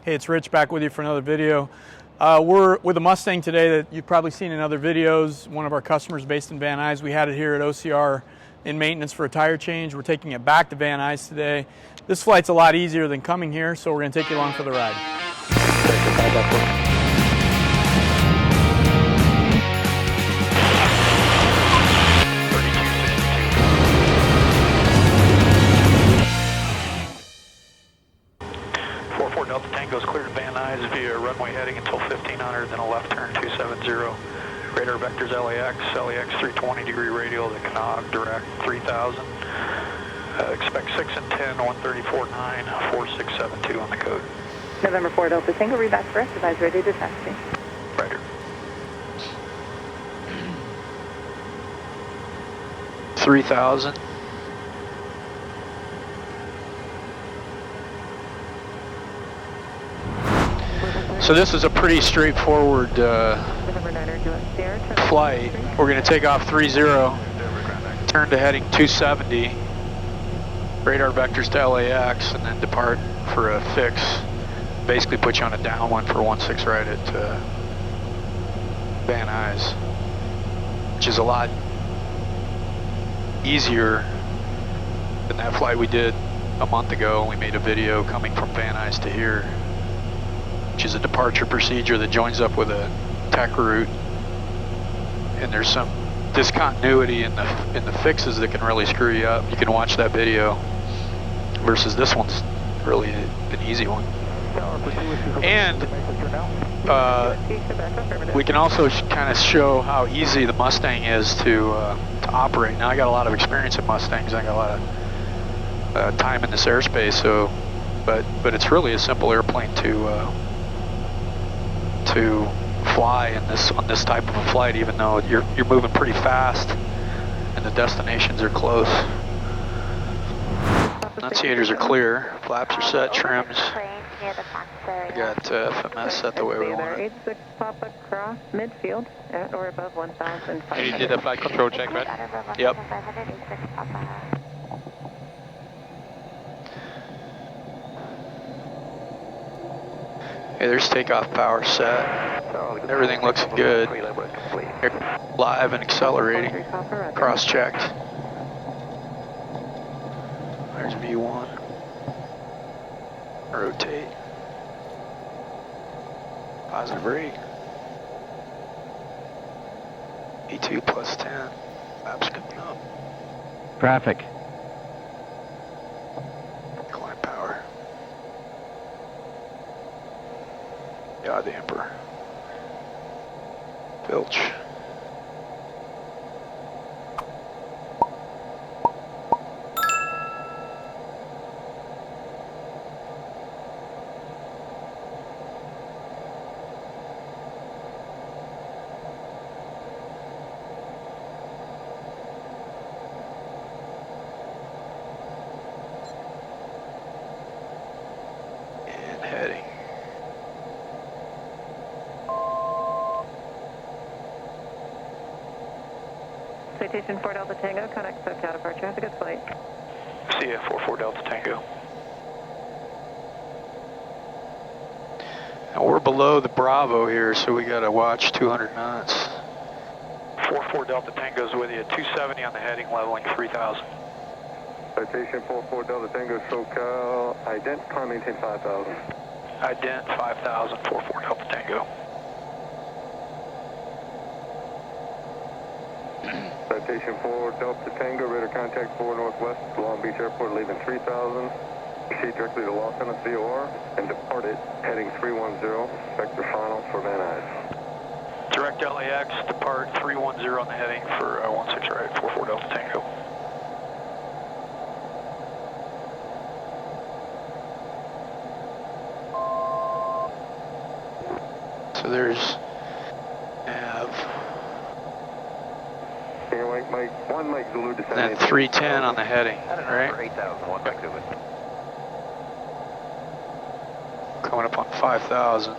Hey, it's Rich back with you for another video. We're with a Mustang today that you've probably seen in other videos. One of our customers based in Van Nuys. We had it here at OCR in maintenance for a tire change. We're taking it back to Van Nuys today. This flight's a lot easier than coming here, so we're going to take you along for the ride. Delta Tango's clear to Van Nuys via runway heading until 1500, then a left turn 270. Radar vectors LAX 320 degree radial to Kanawha, direct 3000. Expect 6 and 10, 134.9, 4672 on the code. November 4 Delta Tango, read back for us, advise ready to taxi. Rider. 3000. So this is a pretty straightforward flight. We're going to take off 30, turn to heading 270, radar vectors to LAX, and then depart for a fix. Basically put you on a downwind for 16 right at Van Nuys, which is a lot easier than that flight we did a month ago. We made a video coming from Van Nuys to here, which is a departure procedure that joins up with a tech route, and there's some discontinuity in the fixes that can really screw you up. You can watch that video versus this one's really an easy one. And we can also kind of show how easy the Mustang is to operate. Now I got a lot of experience in Mustangs. I got a lot of time in this airspace, so but it's really a simple airplane to fly on this type of a flight, even though you're moving pretty fast and the destinations are close. Enunciators are clear, flaps are set, trims. We got FMS set the way we want it. 86 Papa cross midfield at or above 1,000. And you did a flight control check, right? Yep. Okay, there's takeoff power set. Everything looks good. Live and accelerating. Cross-checked. There's V1. Rotate. Positive rate. E2 plus 10. Flaps coming up. Traffic. Climb power. Yaw damper. Filch. And heading. Citation 4 Delta Tango, connect SoCal departure. Have a good flight. See ya, 44 Delta Tango. Now we're below the Bravo here, so we gotta watch 200 knots. 44 Delta Tango's with you, 270 on the heading, leveling 3000. Citation 44 Delta Tango, SoCal, ident, climb maintain 5,000. Ident 5000, 44 Delta Tango. Citation 4 Delta Tango, radar contact 4 Northwest, Long Beach Airport, leaving 3000. Proceed directly to Los Angeles VOR and depart it, heading 310, vector final for Van Nuys. Direct LAX, depart 310 on the heading for 16 right, 44 Delta Tango. So there's nav. Mike Zulu descending. And then 310 on the heading, right? 8,000, one back to it. Coming up on 5,000.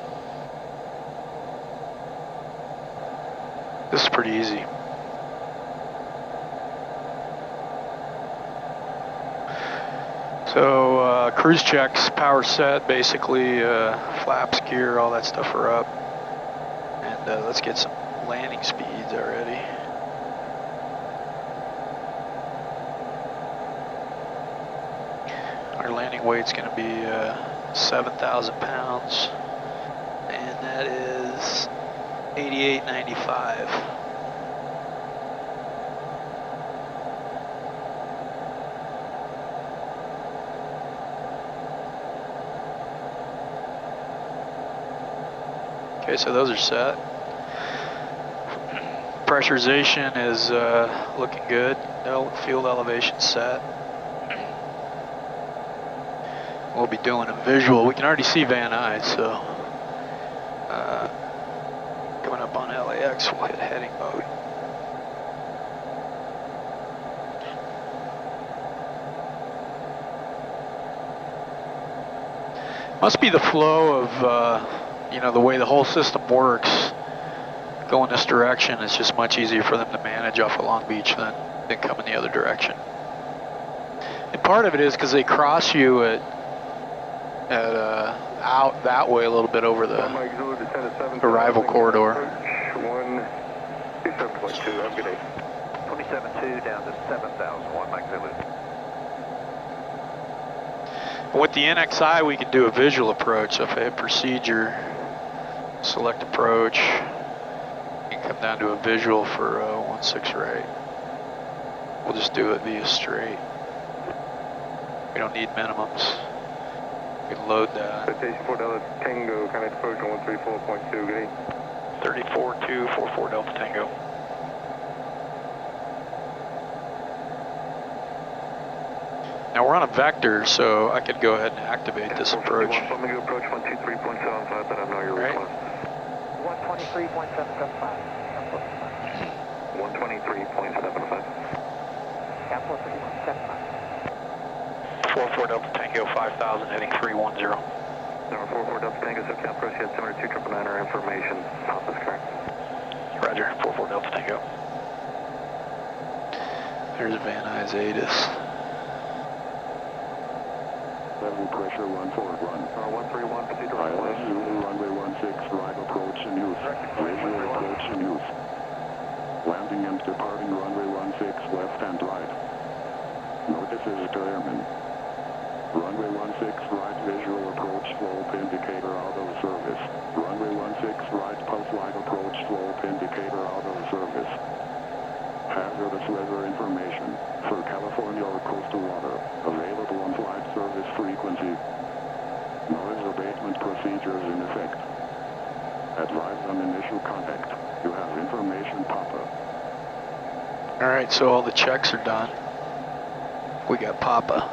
This is pretty easy. So cruise checks, power set, basically flaps, gear, all that stuff are up. And let's get some landing speeds already. Our landing weight's going to be 7,000 pounds, and that is 88.95. Okay, so those are set. Pressurization is looking good. Field elevation set. We'll be doing a visual. We can already see Van Nuys, so coming up on LAX, we'll hit heading mode. Must be the flow of, you know, the way the whole system works. Going this direction, it's just much easier for them to manage off of Long Beach than coming the other direction. And part of it is because they cross you at out that way a little bit over the arrival corridor. 127.2, have a good day. 27.2 down to 7,000, 1 Mike Zulu. With the NXI, we can do a visual approach. So if I hit procedure, select approach, you can come down to a visual for 16 right. We'll just do it via straight. We don't need minimums. We can load that. Citation 4 Delta Tango, connect approach on 134.2, good day. 34.244 Delta Tango. Now we're on a vector, so I could go ahead and activate this approach. Let me go approach 123.75, but I know your Right. request. 123.775. 123.75. Capital 3175. 44 Delta Tango 5000 heading 310. Number 44 Delta Tango, so Cap Approach, you had 729 our information. Pop is correct. Roger, 44 Delta Tango. There's Van Nuys ATIS. Level pressure 14 run. 131, proceed to ILS Zulu runway 16, right approach in use. Visual approach in use. Landing and departing runway 16, left and right. Notices to airmen. Runway 16 right visual approach slope indicator out of service. Runway 16 right pulse light approach slope indicator out of service. Hazardous weather information for California or coastal water. Available on flight service frequency. Noise abatement procedures in effect. Advise on initial contact. You have information Papa. Alright, so all the checks are done. We got Papa.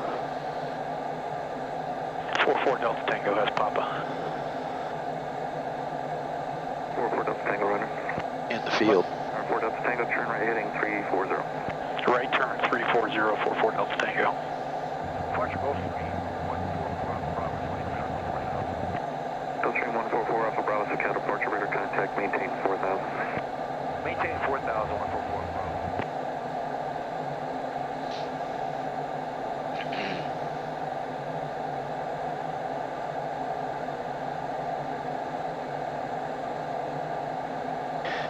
44 Delta Tango has Papa. 44 Delta Tango runner. In the field. 4 Delta Tango, turn right heading 340. Right turn 340, 44 Delta Tango. Departure Gulfstream 144 Alpha Bravo 23. Gulfstream 144 Alpha Bravo, so count departure radar contact, maintain 4,000. Maintain 4,000, 144 Bravo.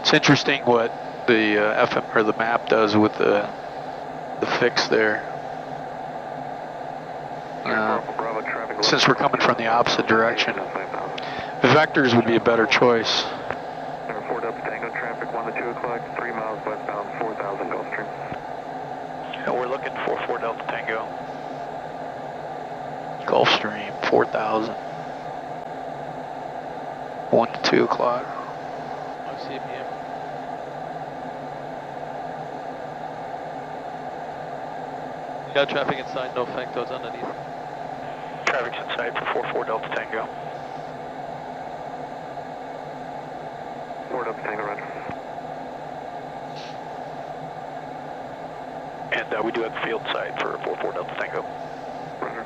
It's interesting what the FM or the map does with the fix there. Since we're coming from the opposite direction, the vectors would be a better choice. Number 4 Delta Tango, traffic 1 to 2 o'clock, 3 miles westbound, 4,000 Gulfstream. Yeah, we're looking for 4 Delta Tango. Gulfstream, 4,000. 1 to 2 o'clock. CPM. You got traffic inside, no factors underneath. Traffic's inside for 44 Delta Tango. 4 Delta Tango, roger. And we do have the field side for 44 Delta Tango. Roger.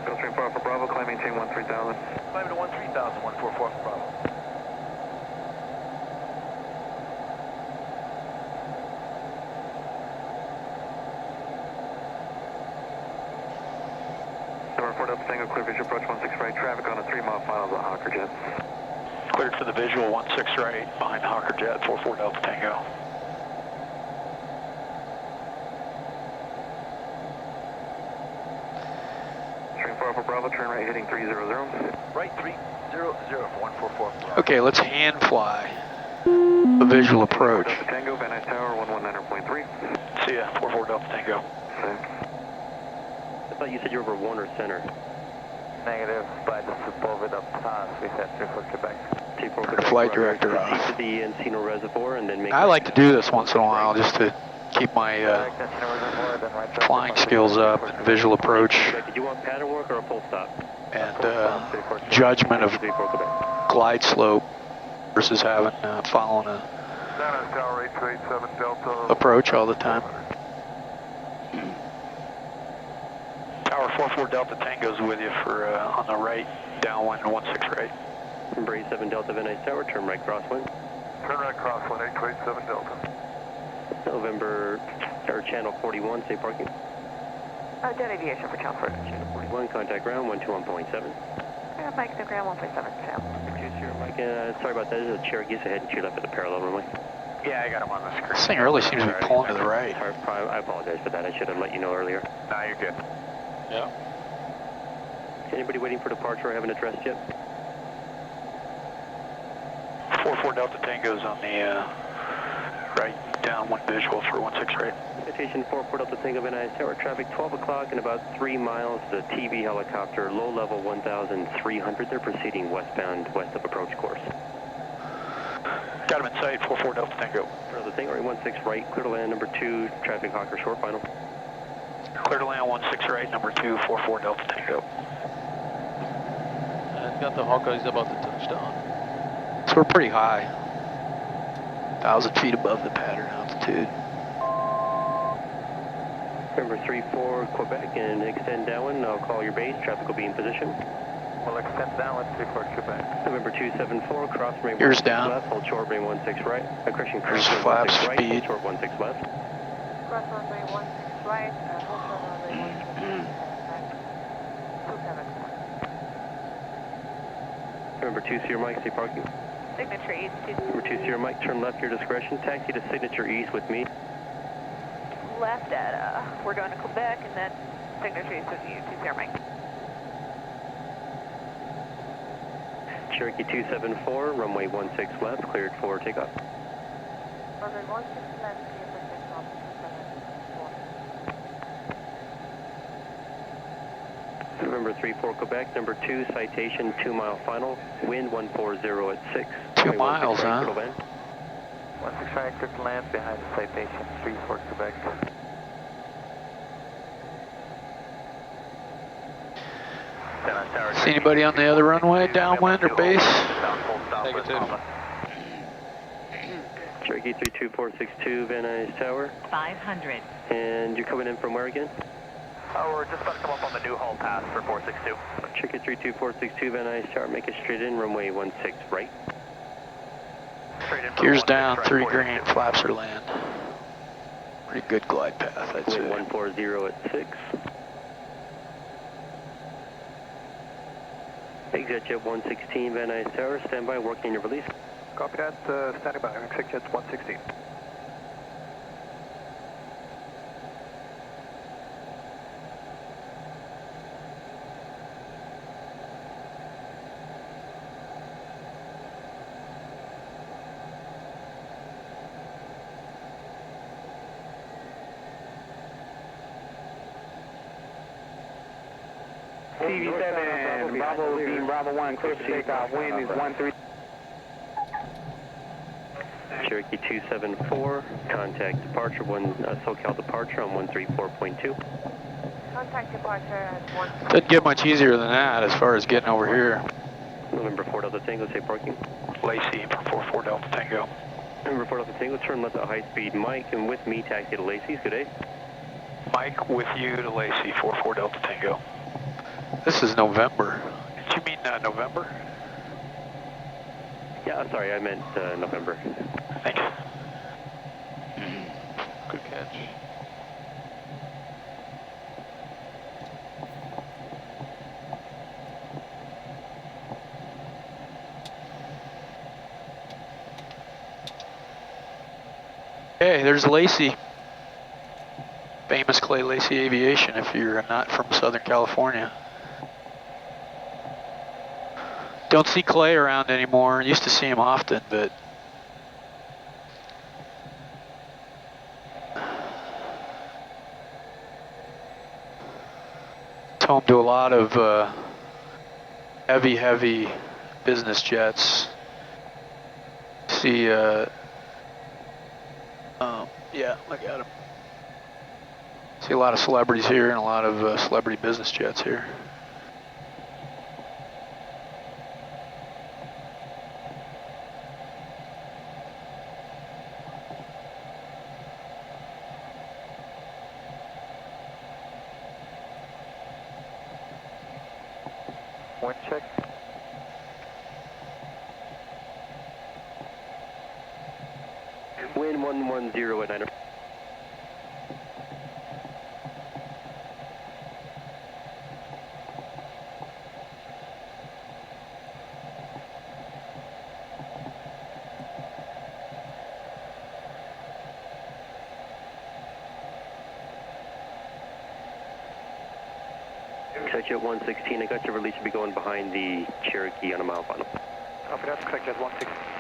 Gulfstream 4 Alpha Bravo, climb maintain 13,000. Climb to 13,000, 144 Alpha Bravo. Delta Tango, clear visual approach 16 right, traffic on a 3-mile final of the Hawker Jet. Cleared for the visual 16 right behind Hawker Jet, 44 Delta Tango. Stream 4 Bravo, turn right heading 300. Right 300 for 144. Okay, let's hand fly the visual approach. Delta Tango, Van Nuys Tower 119.3. See ya, 44 Delta Tango. Same. I thought you said you were over 1 or center. Negative, by the above it up pass, we had 34 Quebec. Flight director off. To the Encino Reservoir and then make... I like to do this once in a while just to keep my flying skills up and visual approach Did you want pattern work or a full stop? and judgment of glide slope versus having following a Tower 8287 Delta. approach all the time. Tower 44 Delta Tango's with you for on the right, downwind 16 right. Number 7 Delta Van Nuys Tower, turn right crosswind. Turn right crosswind 8287 Delta. November, or channel 41, safe parking. Jet aviation for channel 41. Channel 41, contact ground 121.7. Mike, the ground 1.7 channel. Mike, sorry about that, there's a Cherokee ahead and to your left of the parallel runway. Yeah, I got him on the screen. This thing really seems to be pulling to the right. I apologize for that, I should have let you know earlier. Nah, you're good. Yeah. Anybody waiting for departure I haven't addressed yet? 44 Delta Tango's on the right downwind visual for 16 right. Citation 44 Delta Tango Van Nuys Tower, traffic 12 o'clock in about 3 miles. The TV helicopter, low level 1,300. They're proceeding westbound west of approach course. Got him in sight, 44 Delta Tango. Delta Tango, 16 right, clear to land number 2, traffic Hawker short final. Clear to land 16 right, number 2, 44 Delta Tango. And got the Hawkeyes about to touch down. So we're pretty high. 1,000 feet above the pattern altitude. Number 34 Quebec and extend downwind. I'll call your base. Traffic will be in position. We'll extend downwind 34 Quebec. November 274, cross runway Ears 16 down. left, hold short runway 16 right. Correction, There's cross flaps, runway 16 right, speed. hold short 16 left. Cross runway 16 right, hold short runway 16 274. Number 2 Sierra Mike, safe parking. Signature east. Number 2 Sierra Mike, turn left your discretion. Taxi to Signature East with me. Left at, we're going to Quebec and then signature east with you, 2 Sierra Mike. Cherokee 274, runway 16 left, cleared for takeoff. Runway 16 left, clear for takeoff, 274. November 34 Quebec, number 2 Citation 2 mile final, wind 140 at 6. 2 miles, huh? 16 right, clear to land behind the Citation 34 Quebec. See anybody on the other runway, downwind or base? Negative. Cherokee 32462, Van Nuys Tower. 500. And you're coming in from where again? We're just about to come up on the new Hull Pass for 462. Cherokee 32462, Van Nuys Tower, make it straight in, runway 16 right. Straight in for Gears 16 down, right, 3 462. green, flaps are land. Pretty good glide path, I'd say. Wind 140 at 6. Exit jet 116, Van Nuys Tower, stand by, working your release. Copy that, standing by, exit jet 116. TV7, Bravo Beam, Bravo 1, clear for takeoff, wind is 13. Cherokee 274, contact departure, SoCal departure on 134.2. Contact departure at 1. Doesn't get much easier than that as far as getting over here. November 4 Delta Tango, safe parking. Lacey for 44 Delta Tango. November 4 Delta Tango, turn left at high speed. Mike, and with me, taxi to Lacey's. Good day. Mike with you to Lacey, 44 Delta Tango. This is November. Did you mean November? Yeah, I'm sorry, I meant November. Thanks. Good catch. Hey, there's Lacey. Famous Clay Lacey Aviation if you're not from Southern California. Don't see Clay around anymore. Used to see him often, but it's home to a lot of heavy business jets. See, yeah, look at him. See a lot of celebrities here and a lot of celebrity business jets here. Wind check. Wind 110 at 9. Jet 116, I got your release to be going behind the Cherokee on a mile final. Copy that, correct, Jet 116.